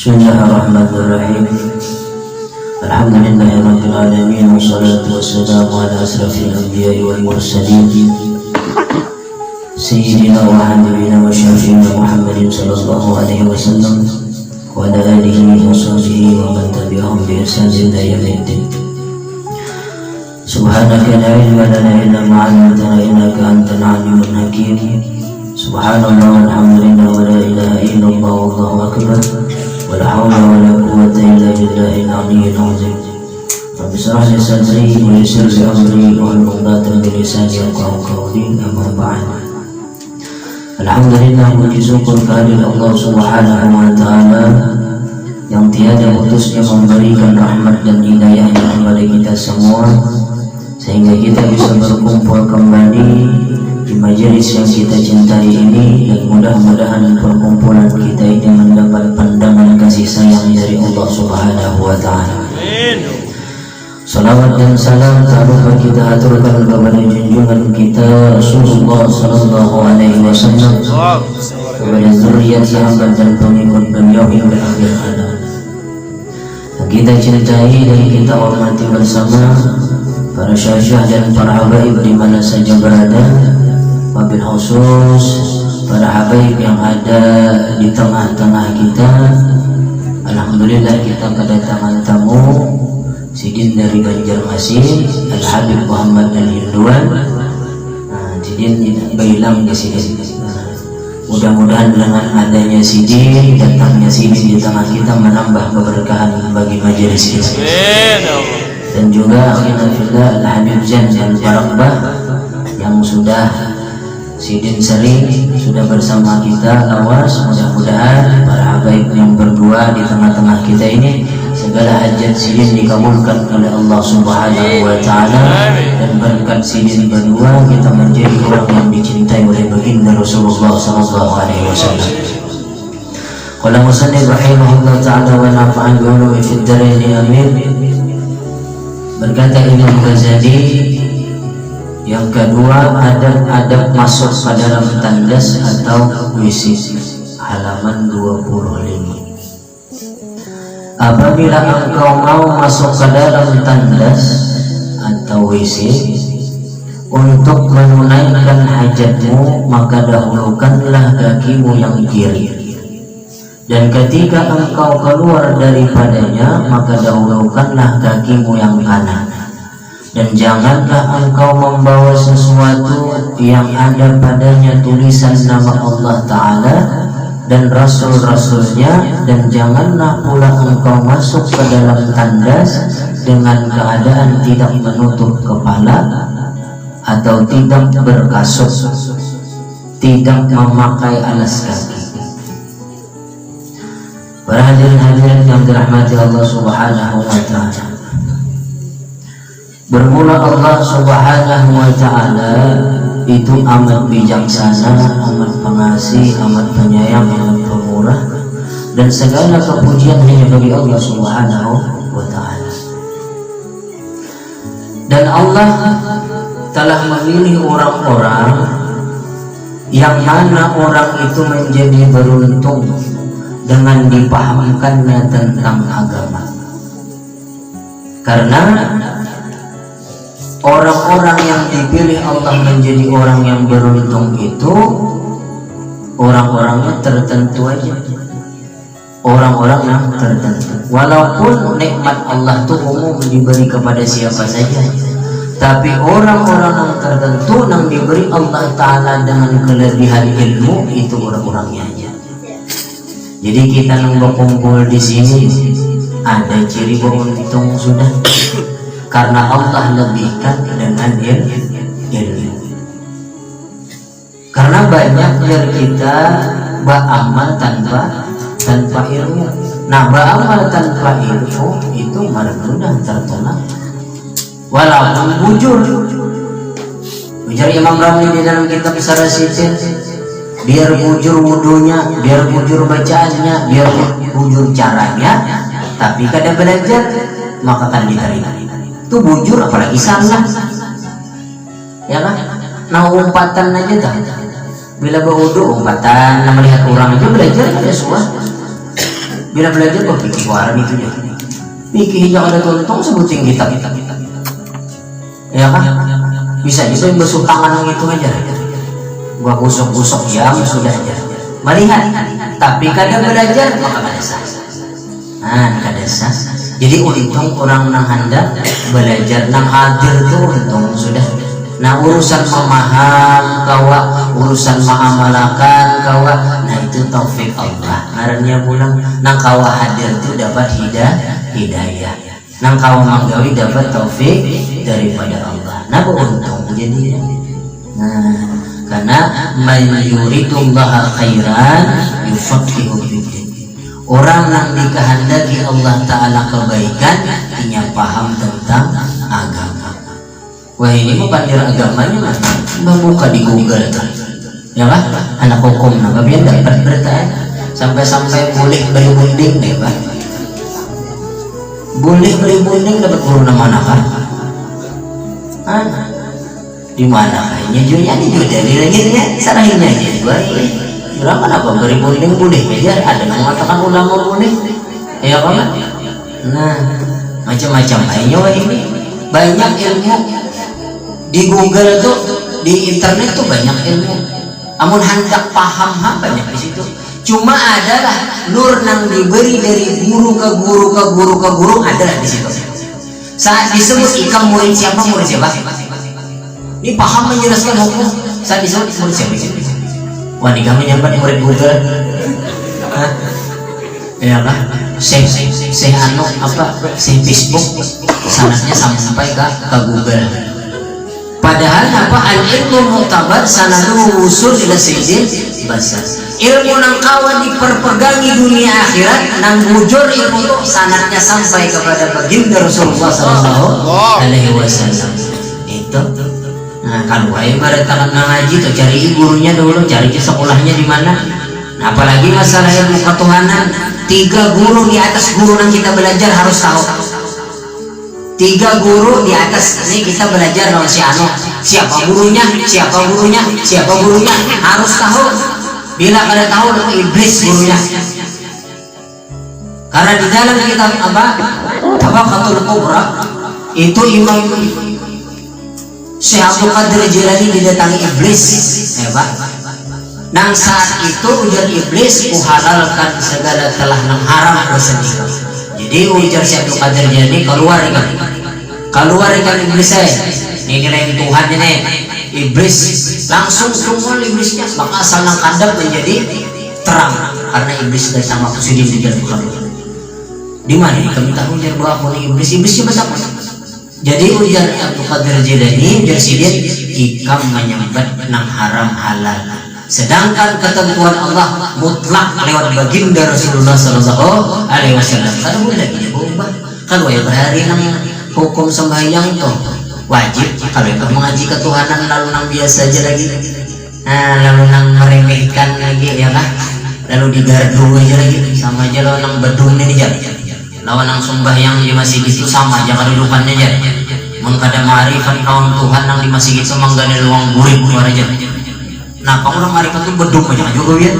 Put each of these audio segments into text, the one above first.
Bismillahirrahmanirrahim. Alhamdulillahirabbil alamin wassalatu wassalamu ala asrafil anbiya'i wal mursalin sayyidina wa habibina wa syafi'ina Muhammadin sallallahu alaihi wasallam wa ala alihi wa sahbihi wa man tabi'ahum bi ihsan ila yaumiddin. Subhanaka la ilma lana illa ma 'allamtana innaka antal alimul hakim. Subhanallah walhamdulillah wa la ilaha illallah wallahu akbar. ولا حول ولا قوة إلا بالله العلي العظيم. رب اشرح لي صدري ويسر لي أمري واحلل عقدة من لساني يفقهوا قولي. أما بعد. Alhamdulillah, puji syukur kehadirat Allah Subhanahu wa Ta'ala yang tiada putusnya memberikan rahmat dan hidayahnya kepada kita semua, sehingga kita bisa berkumpul kembali di majelis yang kita cintai ini, dan mudah-mudahan perkumpulan kita ini mendapat pandangan kasih sayang dari Allah Subhanahu wa Ta'ala. Salawat dan salam tak lupa kita aturkan kepada junjungan kita Rasulullah sallallahu alaihi wasallam, kepada zuriat sahabat dan pengikut beliau hingga akhir hayat. Kita cintai dan kita hormati bersama para syekh dan para habaib di mana saja berada, wabil khusus para habaib yang ada di tengah-tengah kita. Alhamdulillah, kita kedatangan tamu Sidin dari Banjarmasin, Al-Habib Muhammad Al-Hinduan. Sidin bilang di sini, mudah-mudahan dengan adanya Sidin, datangnya Sidin di tengah kita menambah keberkahan bagi majelis kita. Dan juga alhamdulillah Al-Habib Zain dan Barakbah yang sudah Sidin sering sudah bersama kita lawas. Mudah-mudahan para habaib yang berdua di tengah-tengah kita ini, segala hajat Sidin dikabulkan oleh Allah Subhanahu wa Ta'ala, dan berkat Sidin berdua kita menjadi orang yang dicintai oleh baginda Rasulullah sallallahu alaihi wasallam. Qala musannif rahimahullah ta'ala wa nafa'an bi ulumi fid dharain amin. Berkata Imam Ghazali, yang kedua, adab-adab masuk ke dalam tandas atau WC, halaman 25. Apabila engkau mau masuk ke dalam tandas atau WC untuk menunaikan hajatmu, maka dahulukanlah kakimu yang kiri, dan ketika engkau keluar daripadanya, maka dahulukanlah kakimu yang kanan. Dan janganlah engkau membawa sesuatu yang ada padanya tulisan nama Allah Ta'ala dan Rasul-Rasulnya, dan janganlah pula engkau masuk ke dalam tandas dengan keadaan tidak menutup kepala atau tidak berkasut, tidak memakai alas kaki. Para hadirin yang dirahmati Allah Subhanahu wa Ta'ala, bermula Allah Subhanahu wa Ta'ala itu amat bijaksana, amat pengasih, amat penyayang, amat pemurah, dan segala kepujian hanya bagi Allah Subhanahu wa Ta'ala. Dan Allah telah memilih orang-orang yang mana orang itu menjadi beruntung dengan dipahamkannya tentang agama. Karena orang-orang yang dipilih Allah menjadi orang yang beruntung itu orang-orangnya tertentu aja, orang-orang yang tertentu. Walaupun nikmat Allah itu umum diberi kepada siapa saja, tapi orang-orang yang tertentu yang diberi Allah Ta'ala dengan kelebihan ilmu itu orang-orangnya aja. Jadi kita yang berkumpul di sini ada ciri beruntung sudah, karena Allah lebihkan dengan ilmu. Karena banyak dari kita beramal tanpa ilmu. Nah, beramal tanpa ilmu itu mudah tertolak. Walaupun bujur. Ujar Imam Ramli di dalam kitab Sarasitin, biar bujur wudunya, biar bujur bacaannya, biar bujur caranya, tapi kada belajar, maka akan diterima. Itu bujur, apalagi salah, ya kan? Nah, umpatan aja tak. Bila berwudu umpatan, melihat orang itu belajar ada sesuatu. Bila belajar kok pikir warna itu ya. Pikir hijau ada tuntung sebutin kita. Ya kan? Bisa juga basuh tangan gitu aja. Gua gosok-gosok ya sudah aja. Melihat. Tapi kadang belajar maka kada sah. Kada sah. Jadi untung orang nang hendak belajar nang hadir tuh untung sudah. Nah urusan memaham kawa, urusan mengamalkan kawa, nah itu taufik Allah. Ngarannya pulang nang kawa hadir itu dapat hidayah. Nang kawa manggawi dapat taufik daripada Allah. Nah beruntung jadi. Nah karena man yuridullaha khairan yufaqihu fiddin. Orang yang dikehendaki Allah Ta'ala kebaikan, dia paham tentang agama. Wah ini mah pandir agamanya mah membuka di Google kan, ya kan? Anak hukum nah, biar dapat berita sampai boleh beri bunding deh pak. Boleh beri bunding dapat guru mana kan? Di mana kayaknya jualnya di jual dari lagi ya, sarahinnya jadi baik. Berapa apa beri bunding boleh? Biar ada yang mengatakan ulama boleh, ya kan? Nah macam-macam kayaknya wah ini banyak ilmu. Di Google tuh, di internet tuh banyak ilmu. Amun hendak paham banyak di situ. Cuma adalah nur yang diberi dari guru ke guru ke guru ke guru adalah di situ. Saat disebut ikam murid siapa? Ini paham menjelaskan hukum. Saat disebut murid siapa? Wah, ini kami nyampe murid Google. Ya lah, saya Facebook, sanatnya sampai ke Google. Padahal apa al-ilmu mu'tabar sanadu usul ila sayyidin basar. Ilmu nang kawan diperpegangi dunia akhirat nang bujur ilmu itu sanadnya sampai kepada baginda Rasulullah sallallahu alaihi wasallam. Itu. Nah, kalau ibarat tangan ngaji tuh cari gurunya dulu, cari sekolahnya di mana. Nah, apalagi masalah ilmu ketuhanan, 3 guru di atas guru yang kita belajar harus tahu. 3 guru di atas ini kita belajar dengan si Anu, siapa gurunya harus tahu. Bila kada tahu iblis gurunya. Karena di dalam kitab apa Tabaqatul Kubra itu Imam Syekh Abdul Qadir Jilani didatangi iblis, ya Pak. Nang saat itu ujar iblis, kuhalalkan segala telah nang haram bersedekah. Jadi ujar Syekh Abdul Qadir Jilani keluar ikan iblis saya. Ini nilai Tuhan ini. Iblis langsung semua iblisnya maka asal nang kandang menjadi terang karena iblis datang waktu sidin di jalan Tuhan. Di mana kami tahu ujar bahwa iblisnya besar. Jadi ujar Abdul Qadir Jilani ujar sidin ikam menyambat nang haram halal. Sedangkan ketentuan Allah mutlak lewat baginda Rasulullah sallallahu alaihi wasallam. Kada boleh lagi berubah. Kalau ya berhari nang hukum sembahyang tuh wajib. Kalau yang mengaji ketuhanan lalu nang biasa aja lagi. Nah, lalu nang meremehkan lagi ya kan. Lalu digardu aja lagi sama aja lawan nang bedung ini aja. Lawan nang sembahyang di masjid itu sama aja kedudukannya aja. Mun kada ma'rifat kawan Tuhan nang di masjid itu manggane luang burik keluar aja. Nah, kalau orang marifat itu bedung aja juga ya.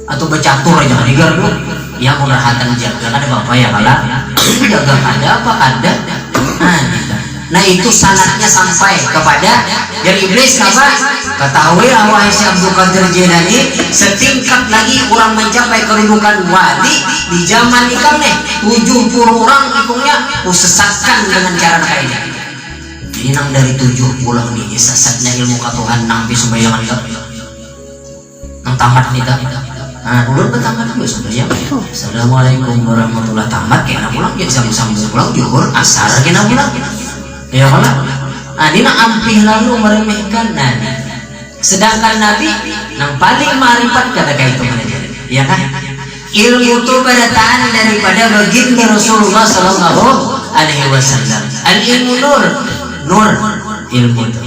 Atau bercatur aja di gardu. Ya merahatan jaga kan Bapak ya kalah. Jaga ada apa ada. Nah itu sanadnya sampai kepada dari iblis apa? Ketahui wahai Syekh Abdul Qadir Jilani, setingkat lagi orang mencapai kedudukan wali di zaman ikam nih 70 orang ikungnya sesatkan dengan cara kayak ini. Jadi nang dari 70 ini sesatnya ilmu ketuhanan nang sembayangan enggak. Nang tamat nih tak. Nah, ulun bertamat juga sebenarnya. Assalamualaikum warahmatullahi tamat kena pulang ya sambung pulang juhur asar kena pulang. Ya kalau Adina ampih lalu meremehkan. Nah, sedangkan Nabi yang paling marifat kata kayak itu mereka, ya kan? Ilmu itu berataan daripada baginda Rasulullah sallallahu alaihi wasallam. Al ilmu nur ilmu itu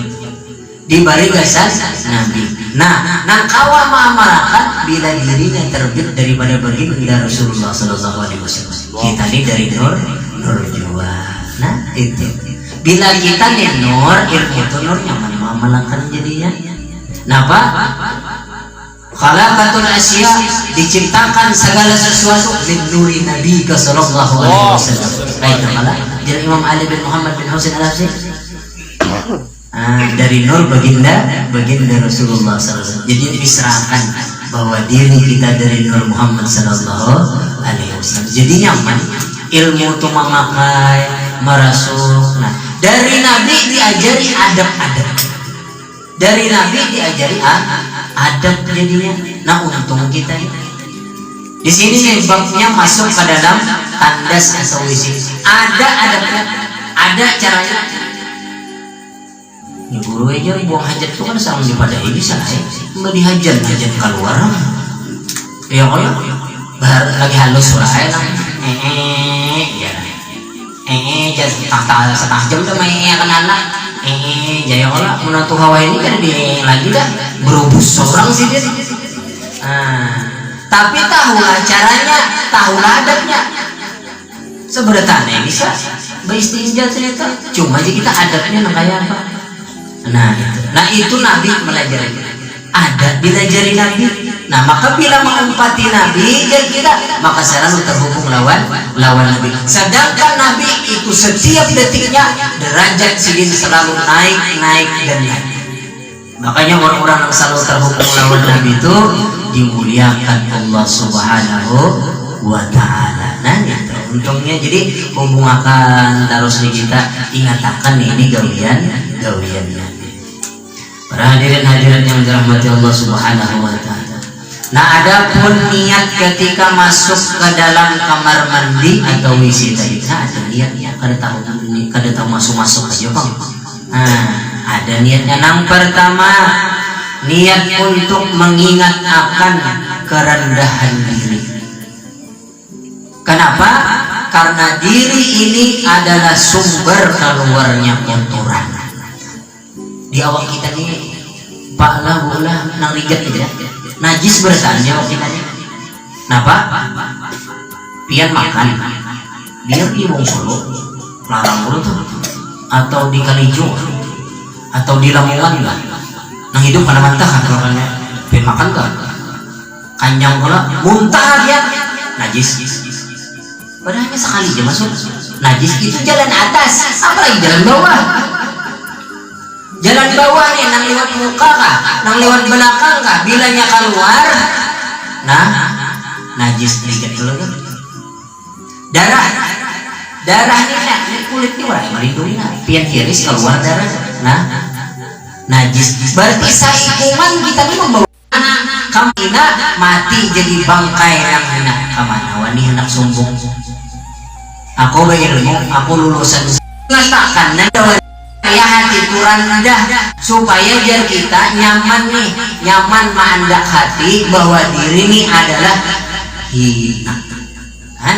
diberi gasan Nabi. Nah, kawa ma'amarakan bila dirinya terbit daripada baginda Rasulullah sallallahu alaihi wasallam. Kita ini dari nur jua. Nah, itu. Bila kita nih nur, ilmu itu nur yang mana mengamalkan jadinya. Nah Pak, Khalaqatul asya, diciptakan segala sesuatu min nuri Nabi sallallahu alaihi wasallam. Baik kala jadi Imam Ali bin Muhammad bin Husain Al-Habsyi dari nur baginda Rasulullah sallallahu alaihi wasallam. Jadi diserahkan bahwa diri kita dari nur Muhammad sallallahu alaihi wasallam. Jadi nyaman ilmu itu memakai merasuk. Nah, dari Nabi diajari adab-adab. Dari Nabi diajari adab jadinya. Nah, untung kita ini. Di sini nih babnya masuk ke dalam tandas atau wisi. Ada adabnya, ada caranya. Ini guru aja buang hajat itu kan sama dipadai bisa ya. Mbak dihajat keluar. Ya kalau lagi halus suara lah. Jadi setengah jam udah main akan anak. Jaya olah menantu hawa ini kan di lagi dah berubus seorang sih dia. Tapi tahulah caranya, tahulah adabnya. Sebenarnya bisa beristinja cerita. Cuma aja kita adabnya kayak apa? Nah itu Nabi melajari. Adab dilajari Nabi. Nah maka bila mengumpati Nabi dan kita, maka selalu terhubung lawan Nabi. Sedangkan Nabi itu setiap detiknya derajat sidin selalu naik dan naik. Makanya orang-orang yang selalu terhubung lawan Nabi itu dimuliakan Allah Subhanahu wa Ta'ala. Nah itu untungnya, jadi hubungakan terus kita ingatakan ini gawian Nabi. Para hadirin yang dirahmati Allah Subhanahu wa Ta'ala. Nah, adapun niat ketika masuk ke dalam kamar mandi atau WC tadi, ada niatnya. Kada tahu masuk aja bang. Ada niatnya. Yang pertama, niat untuk mengingat akan kerendahan diri. Kenapa? Karena diri ini adalah sumber keluarnya kotoran. Di awak kita nih, pak lah bola nang rigat ya. Najis bertanya waktu kita nih. Kenapa? Pian makan, biar di Wong Solo, larang dulu tuh, atau di Kalijo, atau di Lamongan lah. Nang hidup pada mantah kalau kalian pian makan kan, kanjang bola, muntah dia, najis. Padahal sekali aja masuk, najis itu jalan atas, apalagi jalan bawah. Jalan bawah nih, nang lewat muka kah, nang lewat belakang kah, bilanya keluar, nah najis dikit dulu kan. Darah ini kulitnya orang melindungi, pian tiris keluar darah, nah najis. Berarti saikuman kita ini membawa kamina mati jadi bangkai yang hendak kemana wani hendak sombong. Aku berilmu, aku lulusan ngatakan nanda ya hati turun rendah supaya biar kita nyaman mengandak hati bahwa diri ini adalah hina.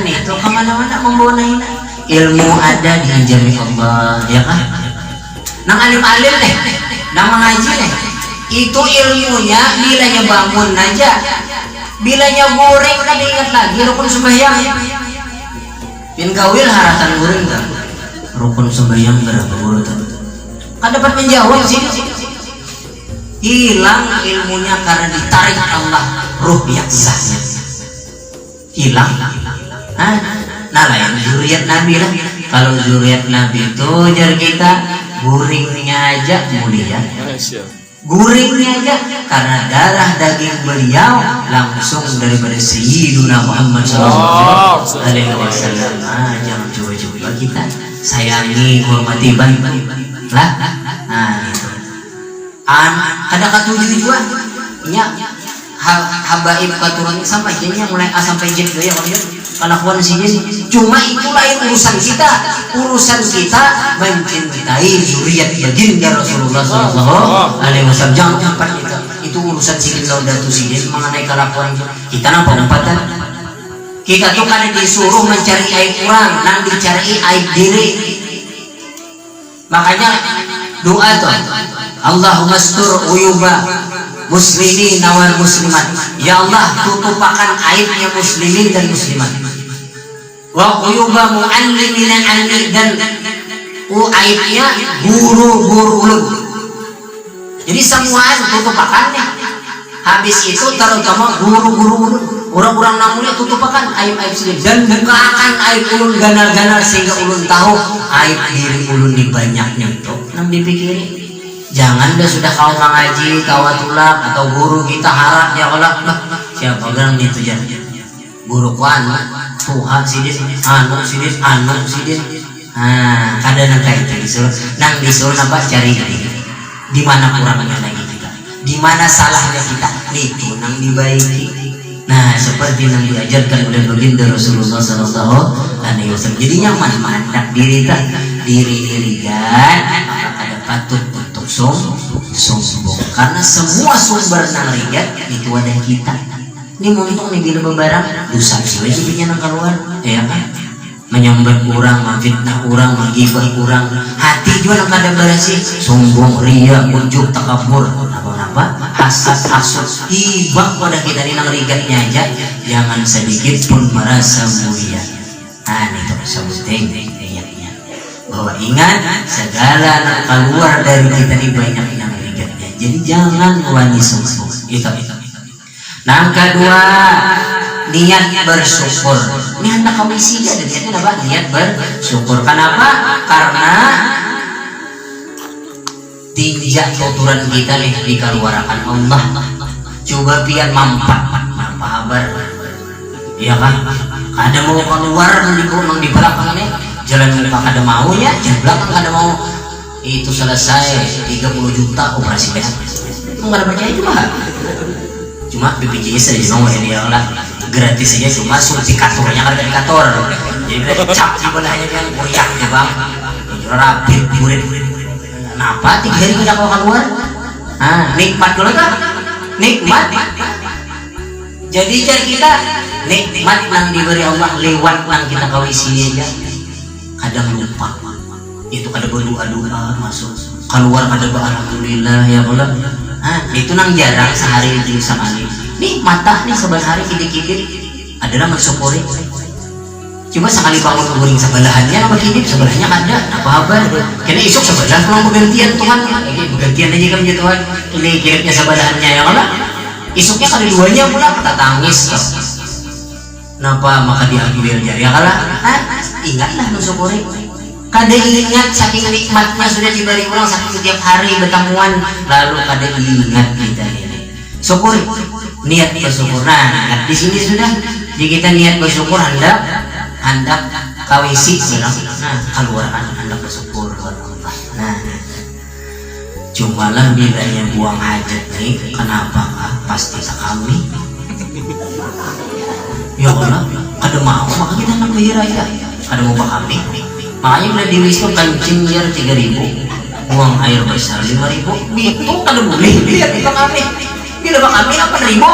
Itu kemana-mana membawa hina. Ilmu ada diajari Allah, ya kan? Nang alim-alim nih, nang mengaji nih, itu ilmunya bilanya bangun aja, bilanya goreng kan ingat lagi rukun sembahyang. Pin kawil haratan goreng kan? Rukun sembahyang berapa urutan? Kan dapat menjawab sih. Hilang ilmunya karena ditarik Allah ruh yang sahnya. Hilang. Nah lain zuriat Nabi lah. Kalau zuriat Nabi itu jar kita guringnya aja mulia. Guringnya aja karena darah daging beliau langsung daripada Sayyiduna Muhammad sallallahu alaihi wasallam. Jangan coba-coba kita sayangi, hormati lah. Itu. Ada ketujuh juga. Habaib katuran sampai jadinya mulai A sampai Z ya kalau kawan sini. Cuma itu lain urusan kita mencintai zuriat baginda Rasulullah sallallahu alaihi wasallam. Jangan umpat itu urusan sini laudatu sini mengenai kelakuan kita nampak umpatan. Kita tuh kan disuruh mencari aib orang, nang dicari aib diri. Makanya doa tuh, Allahumma stur uyuba muslimin wal muslimat. Ya Allah, tutupakan aibnya muslimin dan muslimat. Wa uyuba muallimin anni, dan aibnya guru-guru ulun. Jadi semua tutupakannya. Habis itu terutama guru-guru orang-orang namunya tutupakan aib-aib sendiri dan bukakan aib ulun ganal-ganal sehingga ulun tahu aib diri ulun di banyaknya itu. Nang dipikirin. Jangan dah sudah kau mengaji, kau tulak atau guru kita harap ya Allah siapa orang itu ya guru kuan Tuhan sidin anu sidin kadang kayak itu disuruh nampak cari di mana kurangnya lagi kita, di mana salahnya kita, itu nang dibaiki. Nah seperti yang diajarkan oleh baginda Rasulullah SAW. Jadi nyaman mandak diri kan maka ada patut untuk sombong karena semua sumber nang rigat itu ada kita. Ini mumpung nih bila bebarang dosa juga jadinya nang keluar ya kan, menyambat kurang, memfitnah kurang, menggibah kurang, hati juga nang kada bersih, sombong, ria, ujub, takabur, apa hasad, hasud, hibah pada kita ini nang rigatnya aja, jangan sedikit pun merasa mulia. Nah itu sebutnya ayatnya bahwa ingat segala nang keluar dari kita ini banyak yang rigatnya, jadi jangan wani sombong. Itu. Nah kedua, niat bersyukur. Ini hendak kami isi ada niatnya apa? Niat bersyukur. Kenapa? Karena tinjak tuturan kita nih dikeluarkan Allah. Coba pian mampat habar. Iya kan? Kada mau keluar di belakang nih. Jalan muka kada maunya, jalan belakang kada mau. Itu selesai 30 juta operasi besok. Itu nggak ada percaya juga. Cuma BPJS saja nomor ini ya lah gratis saja, cuma sultikatornya kan dari kantor jadi cap di belahnya yang koyak ya bang rapi murid kenapa 3 hari tidak mau keluar nikmat dulu kan nikmat jadi kita nikmat yang diberi Allah lewat yang kita kawisi aja kadang lupa itu kada berdoa masuk keluar kada alhamdulillah ya Allah. Itu nang jarang sehari itu sekali. Nih mata nih sebenarnya kidip-kidip adalah mensyukuri. Cuma sekali bangun guring sebelahannya nama kidip sebelahnya ada. Apa kabar? Kena isuk sebelah pulang bergantian Tuhan. Bergantian aja kan Tuhan. Ini kidipnya sebelahannya ya Allah. Isuknya kali duanya pula kita tangis. Kenapa maka diambil jari ya Allah? Ingatlah mensyukuri. Kada ingat saking nikmatnya sudah diberi orang saking setiap hari bertemuan lalu kada ingat kita ini syukur niat bersyukur. Nah di sini sudah jadi kita niat bersyukur hendak kawisi bilang keluarkan hendak bersyukur buat Allah. Nah cumalah bilanya buang hajat nih kenapa pasti kami ya Allah kada mau maka kita hendak berhiraya kada mau kami. Makanya bila diwisnu kancing biar 3.000 buang air besar 5.000 itu kan boleh lihat di kami bila kami 8.000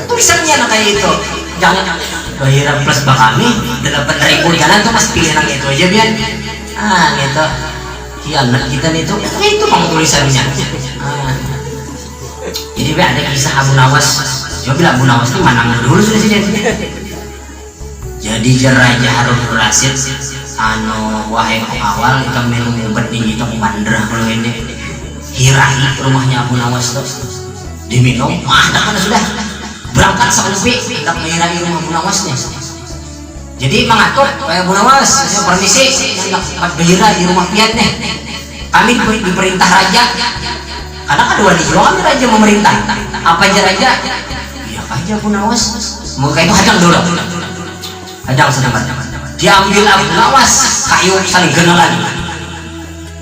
tulisannya nak kayak itu jangan bayar plus kami 8.000 jalan tuh mas pilih yang itu aja biar gitu kiamat kita itu itu kamu tulisannya jadi biar ada kisah Abu Nawas coba bilang Abu Nawas itu mana dulu sudah sini. Jadi Raja Harun Rasid wahai pengawal kita minum obat nih itu mandrah kalau ini hirahi rumahnya Abu Nawas tuh diminum dah kan sudah berangkat sampai kita menghirahi rumah Abu Nawasnya. Jadi mengatur Abu Nawas saya permisi hendak berhira di rumah pian nih kami diperintah raja karena kan dua juga kami raja memerintah apa aja raja iya aja Abu Nawas muka itu hadang dulu hadang sedang diambil Abu Nawas kayu saling kenalan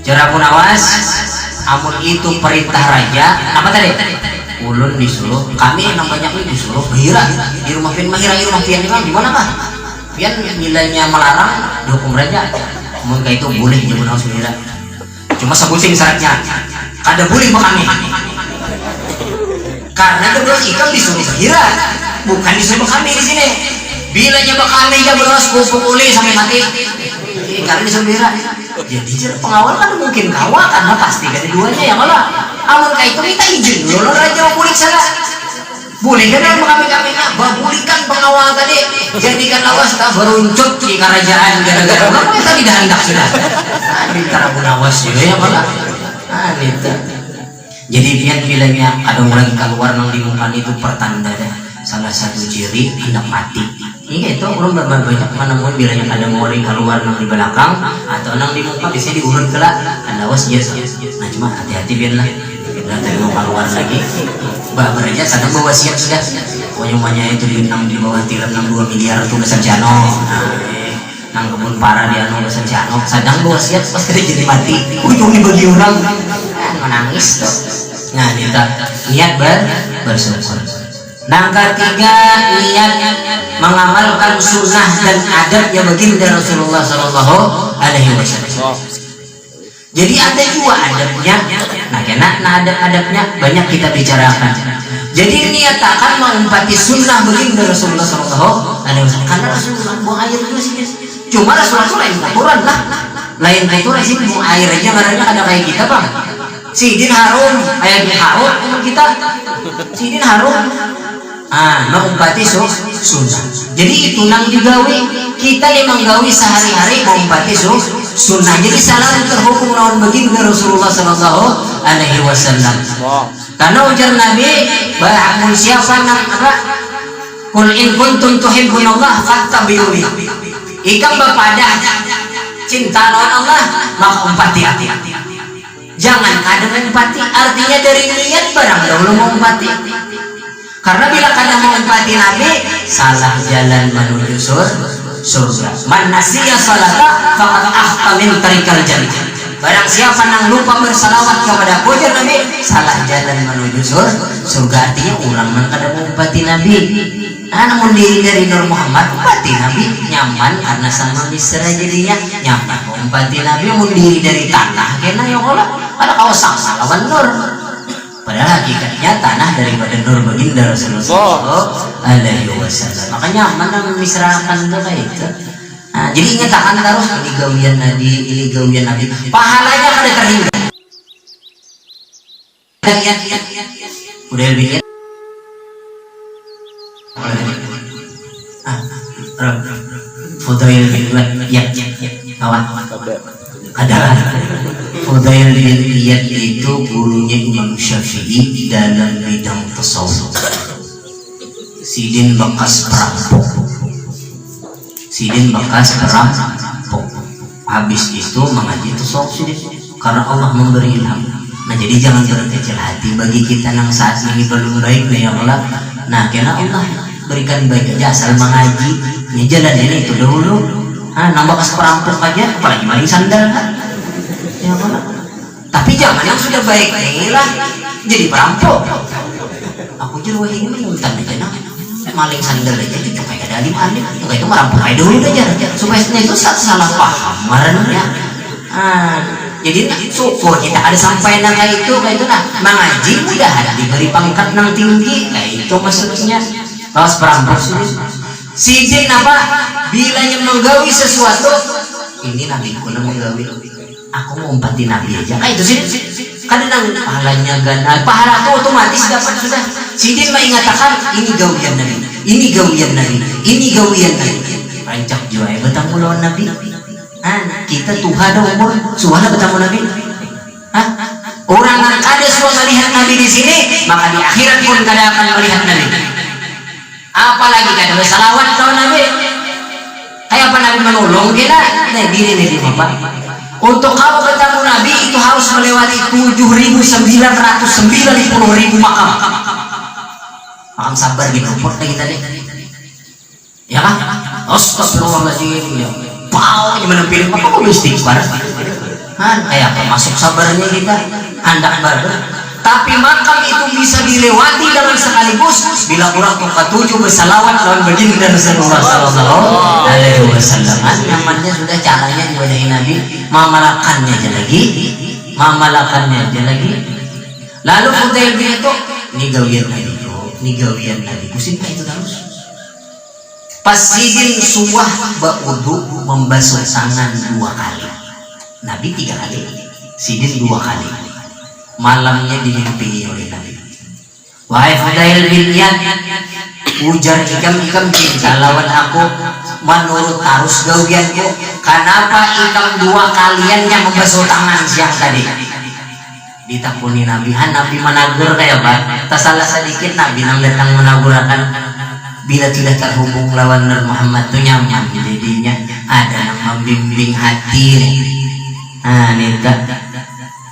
cara Abu Nawas amun itu perintah raja apa tadi ulun disuruh kami namanya ini disuruh berhira di rumah pian mahira di rumah pian di mana kah pian nilainya melarang dihukum raja maka itu boleh Abu Nawas berhira cuma sebutin syaratnya kada boleh kami karena kedua ikam disuruh berhira bukan disuruh kami di sini. Bila nyoba kami ya beras pukuli sampai mati karena disuruh berhira jadi jadi pengawal kan mungkin kawa karena pasti kan duanya ya malah amun kayak itu minta izin dulu raja mau pulik sana boleh kan kami babulkan pengawal tadi jadikan awas tak beruncut di kerajaan gara-gara kamu tadi dah hendak sudah minta Abu Nawas juga ya malah itu Jadi pian bilangnya ada orang keluar nang di muka itu pertanda dah salah satu ciri hendak mati. Ini itu orang banyak menemukan bilangnya ada orang keluar nang di belakang atau nang di muka biasanya diurut kelak ada was yes. Nah cuma hati-hati biar lah dari mau keluar lagi bah beraja sadang bawa siap sudah pokoknya itu bintang di bawah tilam 62 miliar itu besar jano nang kebun para dia nang besar jano sadang bawa siap pas kita jadi mati ujung dibagi orang menangis tuh. Nah kita niat bersyukur. Nah ketiga niat mengamalkan sunnah dan adabnya baginda Rasulullah Sallallahu Alaihi Wasallam. Jadi ada juga adabnya. Nah karena adab-adabnya banyak kita bicarakan. Jadi niatakan mengumpati sunnah baginda Rasulullah Sallallahu Alaihi Wasallam. Karena Rasulullah buang air juga sih. Cuma Rasulullah itu lain aturan lah. Lain aturan sih buang air aja karena ada kayak kita bang. Sidin harum, ayat harum kita. Sidin harum. Mengumpati sunnah. Jadi itu nang digawi kita yang menggawi sehari-hari mengumpati sunnah. Jadi salah terhukum lawan baginda Rasulullah Sallallahu Alaihi Wasallam. Karena ujar Nabi bahwa siapa nang apa? Qul in kuntum tuhibbunallah fattabi'uni. Ikam bapada cinta lawan Allah maka umpati hati. Jangan ada mengumpati artinya dari niat barang dahulu mengumpati. Karena bila kadang mengumpati Nabi salah jalan menuju surga. Man nasiya salata faqad akhta min tariqal jannah. Barang siapa yang lupa bersalawat kepada puja Nabi salah jalan menuju surga. Artinya orang man kadang mengumpati Nabi. Namun diri dari Nur Muhammad umpati Nabi nyaman karena sama misra jadinya nyaman mengumpati Nabi. Namun diri dari tanah kena ya Allah ada kawasan lawan Nur. Padahal hakikatnya tanah daripada Nur baginda Rasulullah Sallallahu Alaihi Wasallam. Makanya mana memisrakan itu kayak itu. Nah, jadi ingatkan terus ini gawian Nabi, ini gawian Nabi. Pahalanya kada terhingga. Udah lebih lihat. Fudail bin Iyad kawan ada Fudail bin Iyad itu gurunya Imam Syafi'i dalam bidang tasawuf. Sidin bekas perampok. Habis itu mengaji tasawuf sidin karena Allah memberi ilham. Nah jadi jangan berkecil hati bagi kita yang saat ini belum baik ya Allah. Nah karena Allah berikan baik aja asal mengaji ini jalan ini itu dahulu. Nambah kas perampok aja apalagi maling sandal kan ya Allah. Tapi jangan yang sudah baik inilah jadi perampok. Aku jadi wah ini minta aja maling sandal aja cukup kayak ada alim itu merampok aja dulu aja supaya itu salah paham marahnya. Jadi syukur kita ada sampai nang kayak itu nah mengaji mudah diberi pangkat nang tinggi kayak itu maksudnya. Kalau perampok sidin apa bila yang menggawi sesuatu ini Nabi kuna menggawi aku mau umpati Nabi aja itu sih kadang pahalanya ganda pahala itu otomatis dapat sudah. Sidin mengatakan ini gawian Nabi ini gawian rancak jual betang mulawan Nabi. Kita Tuhan ada umur suara betang Nabi. Orang yang ada suara melihat Nabi di sini maka di akhirat pun kada akan melihat Nabi. Apalagi kada bersalawat lawan Nabi. Kayak apa Nabi menolong kita? Nah gini Bapak. Untuk kamu bertemu Nabi itu harus melewati 7.990.000 makam. Makam sabar gitu. Port kita deh. Ya kan? Astagfirullahaladzim. Pau gimana pilih apa kok istighfar? Kayak apa masuk sabarnya kita? Andak baru. Tapi makam itu bisa dilewati dengan sekaligus bila kurang ke-7 bersalawat lawan baginda Rasulullah Sallallahu Alaihi Wasallam. Nyamannya sudah caranya diwadahi Nabi, mamalakannya aja lagi. Lalu Fudail bin itu ini gawian Nabi. Pusing itu terus. Pas sidin suwah ba'udu membasuh tangan 2 kali. Nabi 3 kali, sidin 2 kali. Malamnya dilimpingi oleh Nabi. Wahai Fudail bin Iyad, ujar ikam cinta lawan aku menurut arus gawianku. Kenapa ikam 2 kalian yang membasuh tangan siang tadi? ditakuni Nabi, Nabi menagur kayak apa? Tak salah sedikit Nabi nang datang menagurakan bila tidak terhubung lawan Nur Muhammad tuh nyaman jadinya ada yang membimbing hati nih.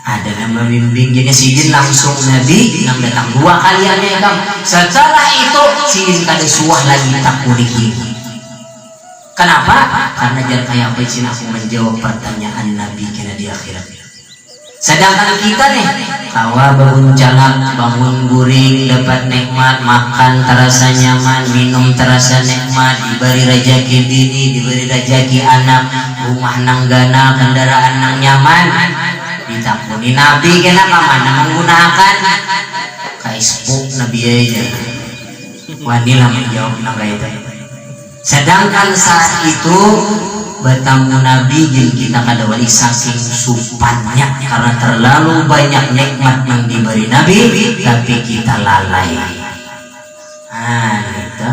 Ada yang membimbing jadi sidin langsung Nabi nang datang 2 kali ya kan. Setelah itu sidin kada suah lagi takuni ini. Kenapa? Karena jangan kayak apa sih aku menjawab pertanyaan Nabi kena di akhirat. Sedangkan kita nih kawa bangun jalan, bangun guring, dapat nikmat, makan terasa nyaman, minum terasa nikmat, diberi rezeki bini, diberi rezeki anak, rumah nang gana, kendaraan nang nyaman, ditakuni Nabi kena kamana menggunakan Facebook Nabi aja wanilah menjawab nang itu. Sedangkan saat itu bertamu Nabi jadi kita kada wali saking supannya karena terlalu banyak nikmat yang diberi Nabi tapi kita lalai. Gitu.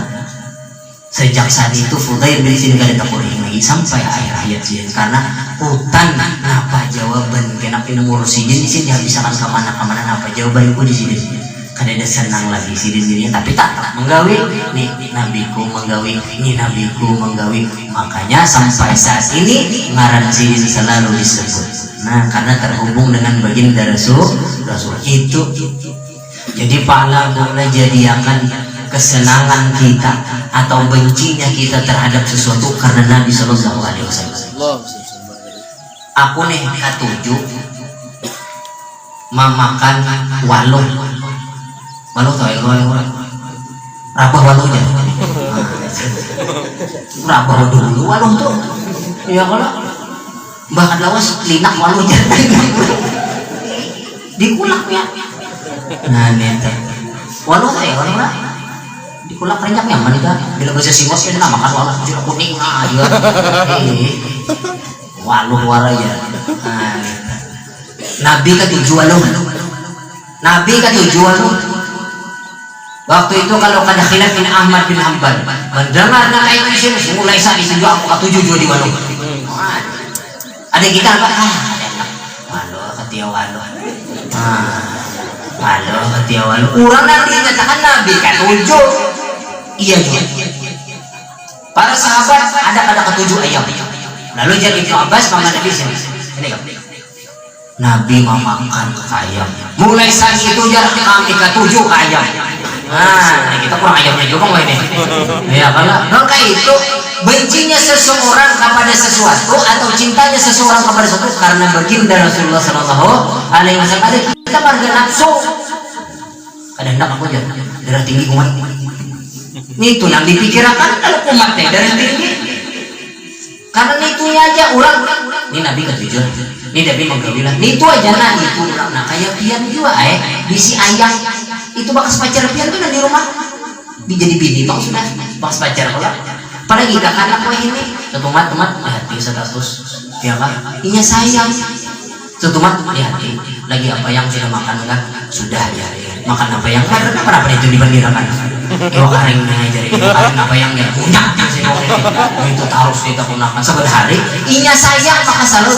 Sejak saat itu Fudail bin sini kada takuring lagi sampai akhir hayat sih karena hutan apa jawaban kenapa ngurusin di sini dihabiskan kemana apa jawaban ku di sini. Kada ada senang lagi dirinya tapi tak menggawi nih nabiku menggawi ini nabiku menggawi makanya sampai saat ini ngaran sidin selalu disebut karena terhubung dengan baginda Rasul itu. Jadi pahala boleh jadi akan kesenangan kita atau bencinya kita terhadap sesuatu karena Nabi Sallallahu Alaihi Wasallam. Aku nih ketujuh memakan walung tau ya rabah walunya rabah dulu waluh tuh ya kalau bahkan lawas linak walunya dikulak ya neta waluh ya waluh lah dikulak renyak nyaman kan bila bahasa Singos kan makan waluh jeruk kuning aja waluh waraya Nabi ketujuh waluh. Waktu itu kalau kada khilaf bin Ahmad bin Hanbal mendengar nama itu sini mulai saat itu aku ketujuh di waluh. Ada kita apa? Waluh ketia waluh. Waluh ketia waluh. Orang nanti nyatakan Nabi ketujuh. Iya juga. Para sahabat ada ketujuh ayam. Lalu jadi Ibnu Abbas paman Nabi sini. Ini kan. Nabi memakan ayam. Mulai saat itu jarak kami ketujuh ayam. Kita kurang ayamnya juga ini. Ya karena maka itu bencinya seseorang kepada sesuatu atau cintanya seseorang kepada sesuatu karena baginda Rasulullah Sallallahu Alaihi Wasallam kita marga nafsu. Kadang hendak aku aja darah tinggi kumat. Itu yang dipikirkan kalau kumat darah tinggi. Karena itunya aja orang ini Nabi ketujuh. Ini Nabi menggawilah. Itu aja nah itu orang nah kayak pian juga bisi ayam. Itu bakas pacar pian tuh di rumah dijadi bini bang sudah bakas pacar kalau pada kita anak wah ini teman hati status ya kan inya sayang teman di hati lagi apa yang sudah makan enggak sudah ya makan apa yang kenapa itu dibandingkan yo karing jadi karing apa yang enggak punya itu harus kita gunakan sehari inya sayang maka selalu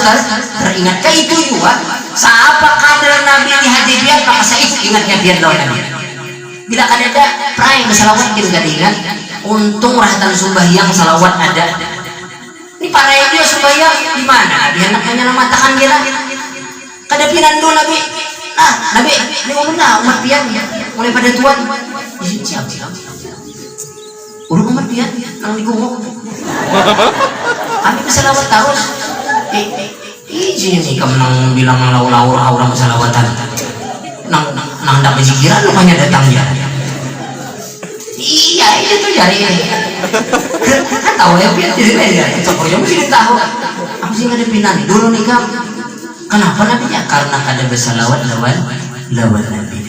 teringat kayak itu juga siapa kader Nabi di hati dia maka saya ingatnya dia lawan Nabi bila kada ada prai bersalawat kita kada ingat untung rahatan sembahyang salawat ada ini para dia sembahyang di mana dia hanya matakan dia kada pinan do Nabi Nabi ini ngomong umat pian mulai pada tuan siap urung umat pian nang digungok kami bersalawat terus ini kamu nang bilang lau-lau orang bersalawatan nang ndak berzikiran rupanya datang dia iya itu tuh jari ini kan tahu ya pian jadi ya cokor jam sih tahu aku sih ada pinan dulu nih kak kenapa nabinya karena kada bersalawat lawan Nabi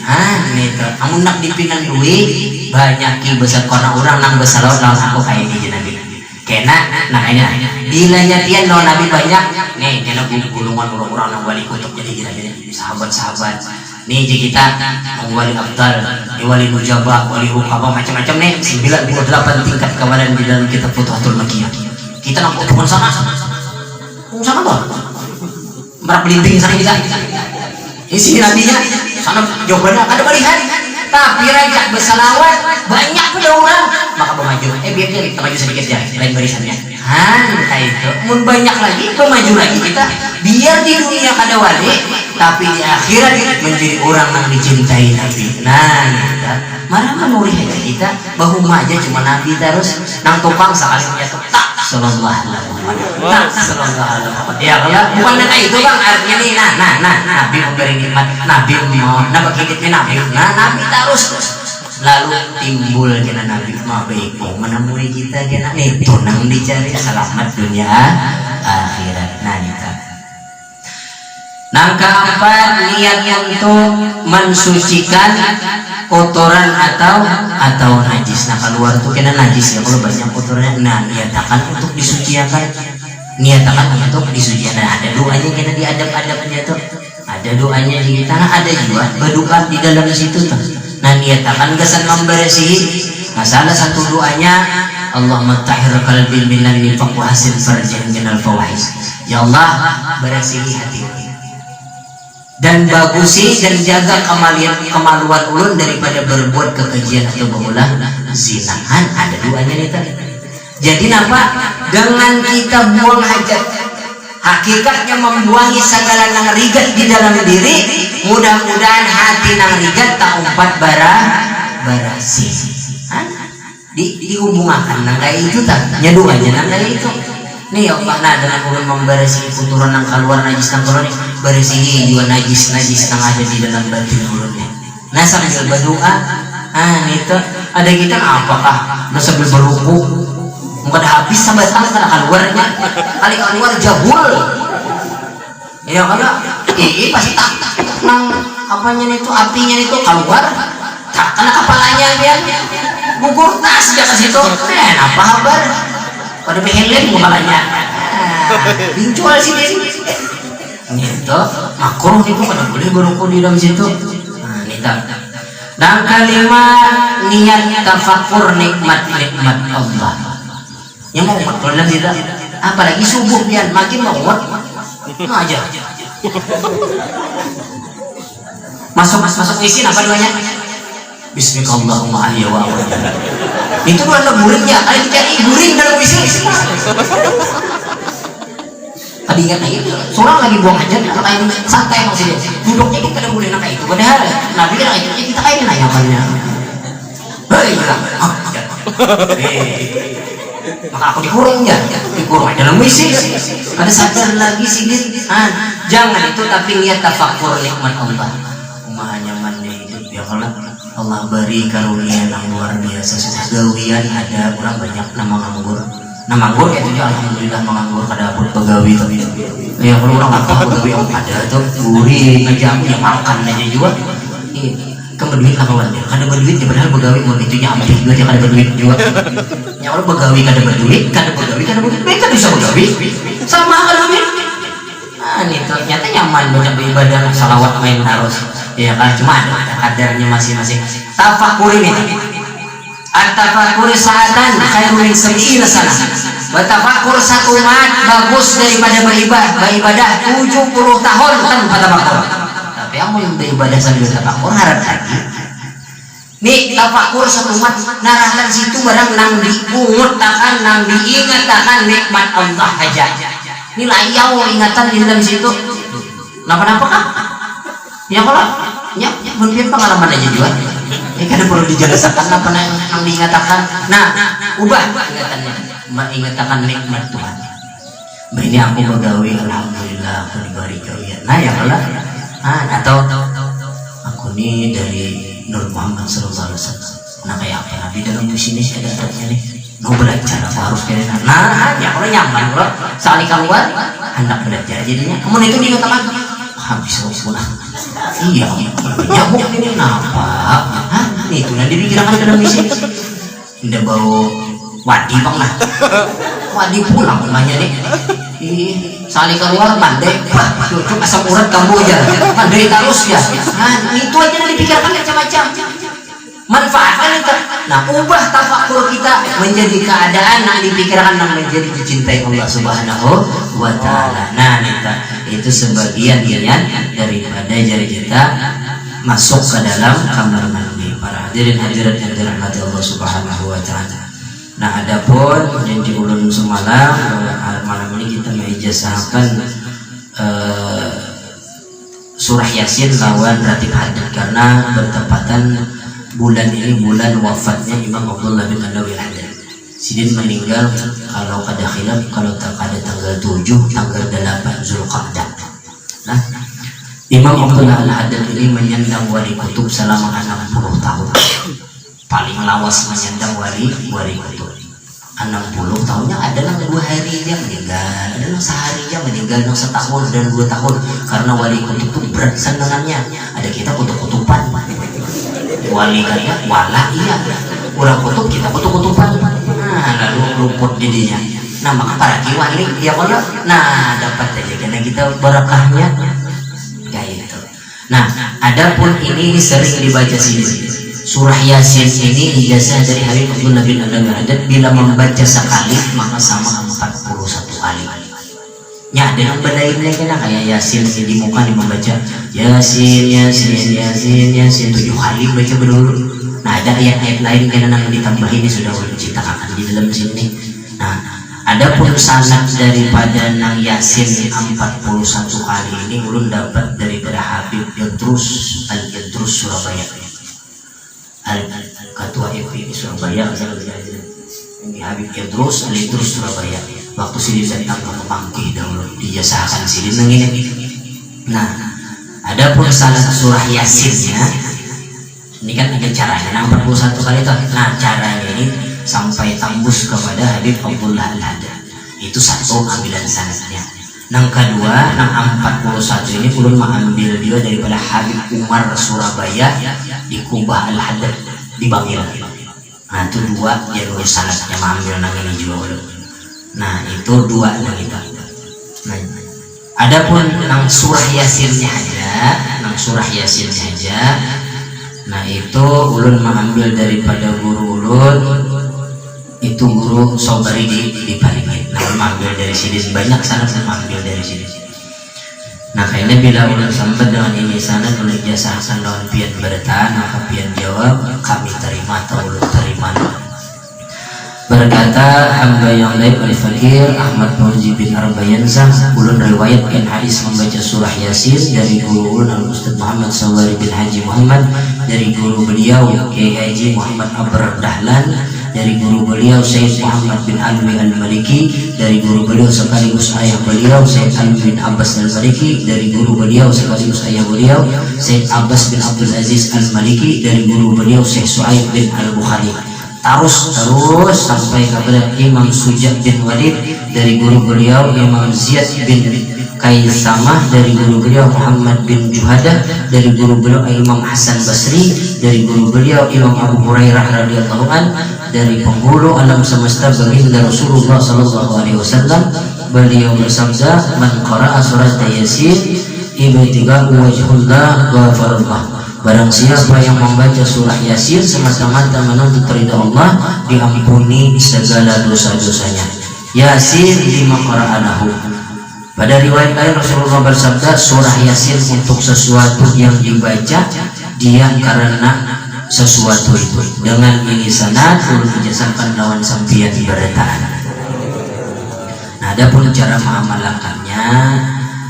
gitu kamu nak dipinan duit banyak ki besar karena orang nang bersalawat lawan aku kayak ini Nabi kena nakanya bila nyatian lawan Nabi banyak nih kena gulungan orang-orang nang wali kutub jadi gila-gila sahabat-sahabat nih kita wali abdal wali mujabah wali hukabah macam-macam nih 98 tingkat kawalan di dalam kitab Futuhatul Makkiyah kita nak bukan sana tuh berapa linting sana kita isi nabinya sana jawabannya kada melihat, tapi rajak bersalawat banyak pada orang maka bermaju. Biar kita maju sedikit ya lain barisannya. Entah itu mun banyak lagi bermaju lagi kita, biar di dunia kada wali tapi di akhirat menjadi orang yang dicintai Nabi. Nah kita marah menuri aja kita bahu aja cuma Nabi terus nang topang sekali punya tak sallallahu alaihi wasallam. Ya kalau bukan dengan itu bang artinya nih nah Nabi memberi nikmat, Nabi mau nambah kreditnya Nabi, Nabi terus lalu timbul kena Nabi mau baik mau menemui kita kena itu nang dicari selamat dunia akhirat. Nah kita nang keempat niatnya untuk mensucikan kotoran atau najis. Nah keluar tuh kena najis ya kalau banyak kotorannya. Nah niatakan untuk disucikan, niatakan untuk disucikan. Nah ada doanya kena diadab-adabnya tuh, ada doanya di tanah, ada juga berdoa di dalam situ tuh. Nah niatakan kesan membersihi. Nah salah satu doanya Allahumma tahhir qalbi minal nifaq wa hasin farjan minal fawahish. Ya Allah bersihi hati dan bagusi dan jaga kemaluan ulun daripada berbuat kekejian atau berulah zinahan. Ada duanya nih tadi. Jadi nampak dengan kita buang hajat, hakikatnya membuangi segala nang rigat di dalam diri. Mudah-mudahan hati nang rigat tak umpat barasi. Dihubungkan nang kayak itu tak nyaduanya nang kayak itu. Nih ya Allah, nah dengan ulun membersihi kotoran yang keluar najis nang koloni, bersihi juga najis nang ada di dalam batin ulunnya. Nah sambil berdoa, itu ada kita apakah nah sambil berruku, mungkin habis sampai tangan karena keluarnya, kali keluar jabul. Ya kalau pasti tak nang apanya itu apinya itu keluar, tak kena kepalanya dia, gugur tas dia ke situ. Apa kabar? Pada pengen kepalanya dijual sini gitu makruh itu kada boleh berukun di dalam situ. Dan kelima niat tafakur nikmat Allah yang mau betul tidak apalagi subuh biar makin mau aja masuk isi apa doanya Bismillahirrahmanirrahim ahya wa amwat. Itu adalah guringnya, ada dicari guring dalam isi. Tadi ingat lagi, seorang lagi buang hajat, kata ini santai maksudnya. Duduknya kita ada boleh nak itu. Padahal Nabi kan kita kayak ini nyamannya. Hei, bilang, maka aku dikurung dalam isi. Ada sadar lagi sedikit. Jangan itu tapi lihat tafakur nikmat Allah. Maha nyamannya hidup ya Allah beri karunia yang luar biasa. Gawian ada orang banyak nama nganggur ya itu alhamdulillah menganggur kada pun pegawai tapi ya kalau orang apa pegawai yang ada tuh gurih aja punya makan aja juga kan berduit lah kawan kada berduit ya padahal pegawai mau itu nyampe juga dia kada berduit juga ya kalau pegawai kada berduit mereka bisa pegawai sama kalau ini tuh nyata nyaman banyak beribadah salawat main harus ya kan cuma ada kadarnya masing-masing. Tafakur ini at-tafakur sa'atan khairun min sab'ina sanah wa tafakur satu mat bagus daripada beribadah 70 tahun tanpa tafakur. Tapi yang mau beribadah sambil tafakur harap lagi nih tafakur satu mat narahkan situ barang nang diungutakan nang diingatakan nikmat Allah aja ini layau ingatan di dalam situ kenapa kah ya kalau ya mungkin pengalaman aja juga ya kan perlu dijelaskan apa yang diingatakan. Nah ubah ingatannya mengingatakan nikmat Tuhan. Ini aku begawi alhamdulillah aku diberi gawian. Nah ya kalau atau aku nih dari Nur Muhammad sallallahu alaihi wasallam. Nah kayak apa Nabi dalam sini ada adabnya nih mau belajar apa harus kayak ya kalau nyaman kalau sekali keluar hendak belajar jadinya kemudian itu dikatakan habis pulang iya nyabuk ini kenapa itu nanti dikirakan dalam misi tidak bau wadi bang lah wadi pulang namanya nih sekali keluar mandai cucuk asam urat kamu aja mandai terus ya itu aja yang dipikirkan macam-macam manfaatkan itu. Nah, ubah tafakur kita menjadi keadaan yang dipikirkan yang menjadi dicintai Allah Subhanahu wa Ta'ala. Nah, itu sebagian daripada jari kita masuk ke dalam kamar mandi. Para hadirin hadirat yang dirahmati Allah Subhanahu wa Ta'ala. Nah, adapun yang diulun semalam, malam ini kita mengijazahkan surah Yasin lawan ratib haddad karena bertepatan bulan ini bulan wafatnya Imam Abdullah bin Alawi Al-Haddad. Sidin meninggal kalau ada khilaf kalau tak ada tanggal 7 tanggal 8 Zulqa'dah. Nah, Imam Abdullah Al-Haddad ini menyandang wali kutub selama 60 tahun. Paling lawas menyandang wali kutub 60 tahunnya. Ada yang 2 hari dia meninggal, ada yang sehari dia meninggal, yang setahun dan 2 tahun. Karena wali kutub itu berat sandangannya. Ada kita kutub-kutupan, wali kaya wala iya, kurang kutub kita kutub-kutupan. Nah, lalu luput didinya. Nah, maka para kiwa ini ya Allah, nah dapat aja karena kita barakahnya kayak gitu. Nah, adapun ini sering dibaca sini. Surah Yasin ini ijazah dari Habib Abdullah bin Alawi Al-Haddad, bila membaca sekali maka sama 41 kali. Ya, ada yang bedainnya kan kayak Yasin di muka membaca Yasin Yasin Yasin Yasin 7 kali baca berdulu. Nah, ada ayat-ayat lain kan yang ditambah ini sudah diceritakan di dalam sini. Nah, adapun sanad daripada nang Yasin 41 kali ini ulun dapat daripada Habib Idrus Al-Idrus Surabaya. Ketua FPI Surabaya, ini Habib Idrus Al-Idrus Surabaya. Waktu Sidin datang ke Pangkih dahulu dijasahkan Sidin nang ini. Nah, adapun salah surah Yasinnya ini kan ada caranya, nang 41 kali itu. Nah, caranya ini sampai tembus kepada Habib Abdullah Al-Haddad. Itu satu ambilan sanadnya. Nang kedua, nang 41 ini ulun mengambil dia daripada Habib Umar Surabaya di Kubah Al-Haddad di Bangil. Nah, itu 2 jalur sanadnya mengambil nang ini juga ulun. Nah, itu 2 nang itu. Nah, adapun nang surah Yasinnya aja, nah itu ulun mengambil daripada guru ulun, itu guru Sobari di Paringin. Nah, mengambil dari sini banyak sanad mengambil dari sini. Nah, kayaknya bila ulun sampai dengan ini sanad ulun jasahkan lawan pian bertahan, maka pian jawab kami terima atau ulun terima. Berkata hamba yang lain oleh Fakir Ahmad Fauzi bin Arbayanzah, ulun riwayatkan hadis membaca surah Yasin dari guru ulun Al-Ustaz Muhammad Sawari bin Haji Muhammad, dari guru beliau Kiai Haji Muhammad Abrar Dahlan, dari guru beliau Syekh Muhammad bin Alwi Al-Maliki, dari guru beliau sekaligus ayah beliau Syekh Alwi bin Abbas Al-Maliki, dari guru beliau sekaligus ayah beliau Syekh Abbas bin Abdul Aziz Al-Maliki, dari guru beliau Syekh Su'aib bin Al-Bukhari. Terus sampai kepada Imam Suja bin Walid, dari guru beliau Imam Ziyad bin Kaisamah, dari guru beliau Muhammad bin Juhadah, dari guru beliau Imam Hasan Basri, dari guru beliau Imam Abu Hurairah radhiyallahu an, dari penghulu alam semesta baginda Rasulullah sallallahu alaihi wasallam, beliau bersabda, man qara'a surat Yasin ibtiga'u wajhullah ghafarallah. Barang siapa yang membaca surah Yasin semata-mata menuntut ridha Allah, diampuni segala dosa-dosanya. Yasin lima qara'anahu. Pada riwayat lain Rasulullah bersabda, surah Yasin untuk sesuatu yang dibaca dia karena sesuatu itu. Dengan ini sanad ulun dijasahkan lawan sampian bertahan. Nah, adapun cara mengamalkannya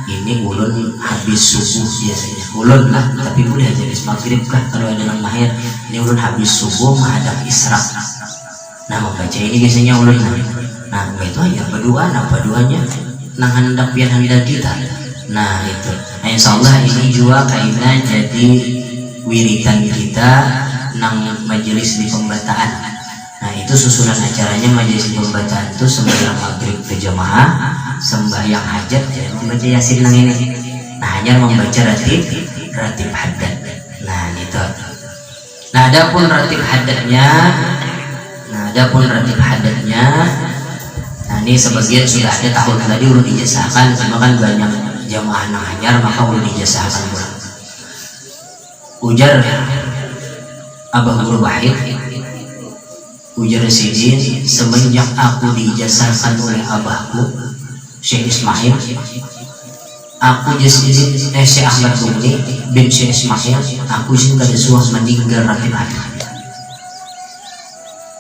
ini ulun habis subuh biasanya. Ulun lah, tapi boleh aja habis maghrib kah kalau ada yang mahir. Ini ulun habis subuh menghadap isra. Nah, membaca ini biasanya ulun. Nah, itu aja berdoa, nah berdoanya nang hendak pian hendak kita. Nah, itu. Nah, insyaallah ini juga kaitan jadi wiridan kita nang majelis di pembataan. Nah, itu susunan acaranya majelis di pembataan itu sembahyang maghrib berjamaah, sembahyang hajat ya membaca Yasin nang ini. Nah, hanya membaca ratib haddad. Nah, itu. Nah, adapun ratib haddadnya, nah ini sebagian sudah ada tahun tadi ulun dijasahkan, cuma kan banyak jamaah nang hanyar maka ulun dijasahkan pulang. Ujar Abah Guru Wahid, ujar Sidin, semenjak aku diijazahkan oleh abahku Syekh Ismail, aku Sidin Syekh Ahmad Bumni bin Syekh Ismail, aku izin kada suah meninggal ratib hati.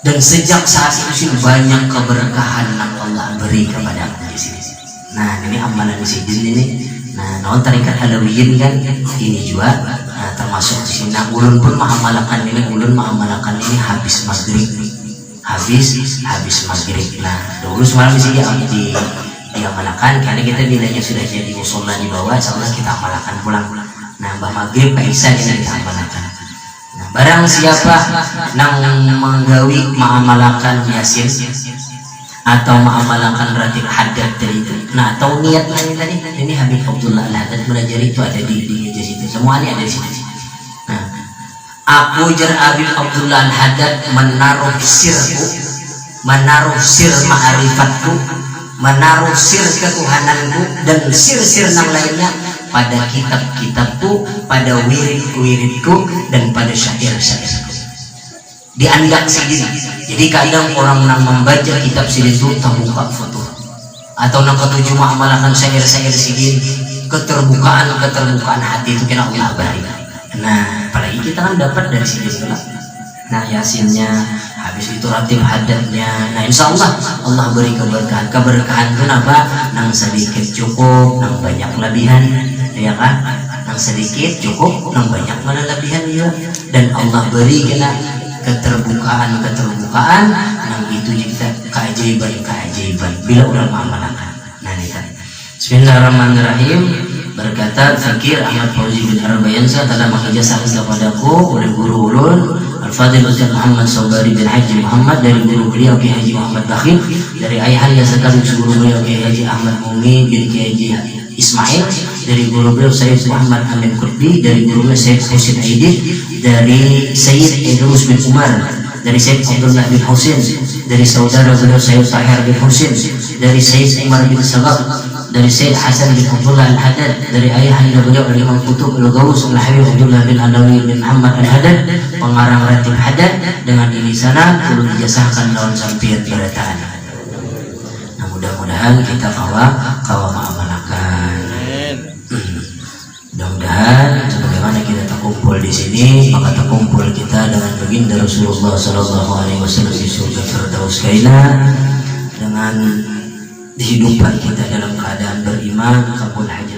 Dan sejak saat itu banyak keberkahan yang Allah beri kepada aku di sini. Nah, ini amalan Sidin ini. Nah, non tarikat Alawiyin kan ini juga. Nah, termasuk di sini. Nah, ulun pun mengamalkan ini habis maghrib. Habis maghrib. Nah, dulu semalam di sini diamalkan karena kita bilangnya sudah jadi musola di bawah, insyaallah kita amalkan pulang. Nah, bah maghrib Pak Isa yang kita amalkan. Nah, barang siapa nang menggawi mengamalkan Yasin atau mengamalkan ratib haddad tadi itu, nah atau niat tadi ini Habib Abdullah Al-Haddad Munajari itu ada di meja situ, semua ini ada di situ. Nah, aku jar Habib Abdullah Al-Haddad menaruh sir ma'rifatku, menaruh sir ketuhananku dan sir-sir yang lainnya pada kitab-kitabku, pada wirid-wiridku dan pada syair-syairku. Dianggap Sidin. Jadi kadang orang yang membaca kitab Sidin itu terbuka foto, atau yang ketujuh mengamalkan syair-syair Sidin, keterbukaan hati itu kena Allah beri. Nah, apalagi kita kan dapat dari Sidin lah. Nah, Yasinnya, habis itu ratib haddadnya. Nah, insya Allah Allah beri keberkahan. Keberkahan itu apa? Nang sedikit cukup, nang banyak lebihan, ya kan? Nang sedikit cukup, nang banyak mana lebihan juga. Dan Allah beri kena keterbukaan, nang itu juga keajaiban bila orang mengamalkan. Nah, ini kan. Bismillahirrahmanirrahim. Berkata Fakir Ahmad Fauzi bin Arbayansa telah mengijazahkan kepadaku oleh guru ulun Al-Fadil Ustaz Muhammad Sobari bin Haji Muhammad, dari guru beliau Kiai Haji Muhammad Bakhir, dari ayahnya sekaligus guru beliau Kiai Haji Ahmad Mumi bin Kiai Haji Ismail, dari guru beliau Sayyid Muhammad Amin Qutbi, dari guru beliau Sayyid Husin Aidid, dari Sayyid Idrus bin Umar, dari Sayyid Abdullah bin Husin, dari saudara beliau Sayyid Tahir bin Husin, dari Sayyid Umar bin Sabab, dari Sayyid Hasan bin Abdullah Al-Haddad, dari ayah anda beliau Imam Qutub Al-Gawus Al-Habib Abdullah bin Alawi bin Muhammad Al-Haddad, pengarang ratib haddad. Dengan ini sana perlu dijasahkan daun sampian berataan. Nah, mudah-mudahan kita kawa mengamalkan. Mudah-mudahan sebagaimana kita terkumpul di sini, maka terkumpul kita dengan baginda Rasulullah SAW di surga Firdaus Kaina, dengan kehidupan kita dalam keadaan beriman, kabul hajat